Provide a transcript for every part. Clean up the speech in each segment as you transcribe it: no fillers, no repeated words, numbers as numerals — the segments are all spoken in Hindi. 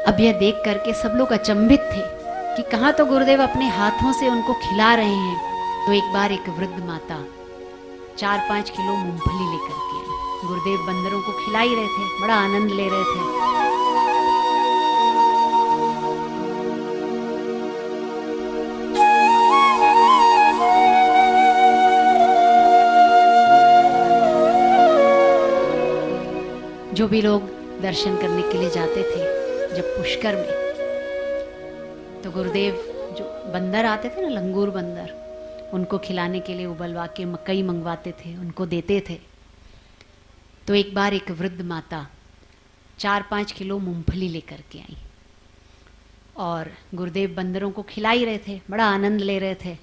अब यह देख करके सब लोग अचंभित थे कि कहाँ तो गुरुदेव अपने हाथों से उनको खिला रहे हैं। तो एक बार एक वृद्ध माता 4-5 किलो मूंगफली लेकर के आई। गुरुदेव बंदरों को खिला ही रहे थे, बड़ा आनंद ले रहे थे। जो भी लोग दर्शन करने के लिए जाते थे जब पुष्कर में, तो गुरुदेव जो बंदर आते थे ना, लंगूर बंदर, उनको खिलाने के लिए उबलवा के मकई मंगवाते थे, उनको देते थे। तो एक बार एक वृद्ध माता 4-5 किलो मूंगफली लेकर के आई और गुरुदेव बंदरों को खिला ही रहे थे, बड़ा आनंद ले रहे थे।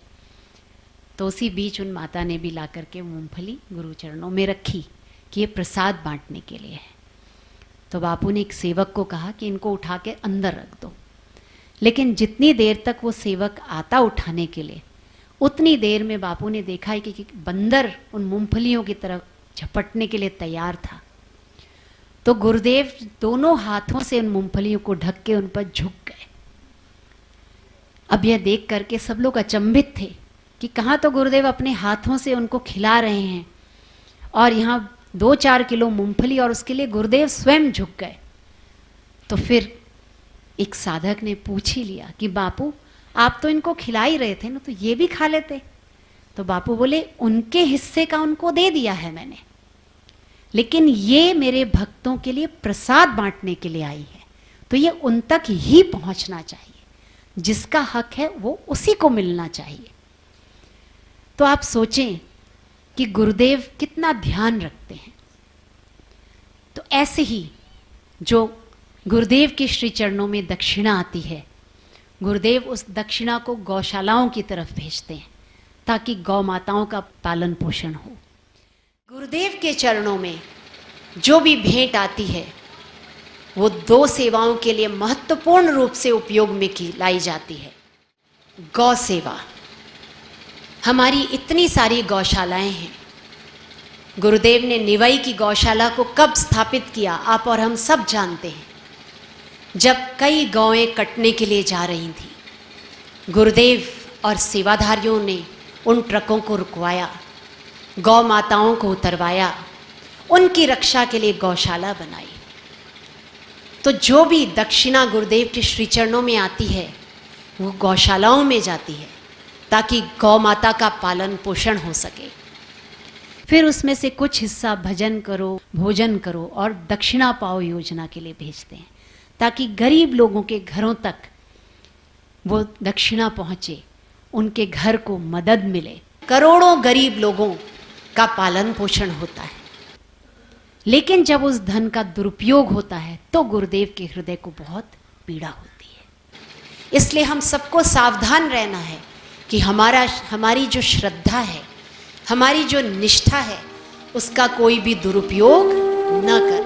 तो उसी बीच उन माता ने भी ला करके मूंगफली गुरु चरणों में रखी कि ये प्रसाद बांटने के लिए है। तो बापू ने एक सेवक को कहा कि इनको उठा के अंदर रख दो। लेकिन जितनी देर तक वो सेवक आता उठाने के लिए, उतनी देर में बापू ने देखा है कि बंदर उन मूंगफलियों की तरफ झपटने के लिए तैयार था। तो गुरुदेव दोनों हाथों से उन मूंगफलियों को ढक के उन पर झुक गए। अब यह देख करके सब लोग अचंभित थे कि कहाँ तो गुरुदेव अपने हाथों से उनको खिला रहे हैं और यहाँ 2-4 किलो मूंगफली, और उसके लिए गुरुदेव स्वयं झुक गए। तो फिर एक साधक ने पूछ ही लिया कि बापू आप तो इनको खिला ही रहे थे ना, तो ये भी खा लेते। तो बापू बोले उनके हिस्से का उनको दे दिया है मैंने, लेकिन ये मेरे भक्तों के लिए प्रसाद बांटने के लिए आई है, तो ये उन तक ही पहुंचना चाहिए, जिसका हक है वो उसी को मिलना चाहिए। तो आप सोचें कि गुरुदेव कितना ध्यान रखते हैं। तो ऐसे ही जो गुरुदेव के श्री चरणों में दक्षिणा आती है, गुरुदेव उस दक्षिणा को गौशालाओं की तरफ भेजते हैं ताकि गौ माताओं का पालन पोषण हो। गुरुदेव के चरणों में जो भी भेंट आती है वो 2 सेवाओं के लिए महत्वपूर्ण रूप से उपयोग में लाई जाती है। गौ सेवा, हमारी इतनी सारी गौशालाएं हैं। गुरुदेव ने निवाई की गौशाला को कब स्थापित किया आप और हम सब जानते हैं, जब कई गौएं कटने के लिए जा रही थी। गुरुदेव और सेवाधारियों ने उन ट्रकों को रुकवाया, गौ माताओं को उतरवाया, उनकी रक्षा के लिए गौशाला बनाई। तो जो भी दक्षिणा गुरुदेव के श्री चरणों में आती है वो गौशालाओं में जाती है ताकि गौ माता का पालन पोषण हो सके। फिर उसमें से कुछ हिस्सा भजन करो, भोजन करो और दक्षिणा पाओ योजना के लिए भेजते हैं ताकि गरीब लोगों के घरों तक वो दक्षिणा पहुँचे, उनके घर को मदद मिले। करोड़ों गरीब लोगों का पालन पोषण होता है, लेकिन जब उस धन का दुरुपयोग होता है तो गुरुदेव के हृदय को बहुत पीड़ा होती है। इसलिए हम सबको सावधान रहना है कि हमारी जो श्रद्धा है, हमारी जो निष्ठा है, उसका कोई भी दुरुपयोग न करे।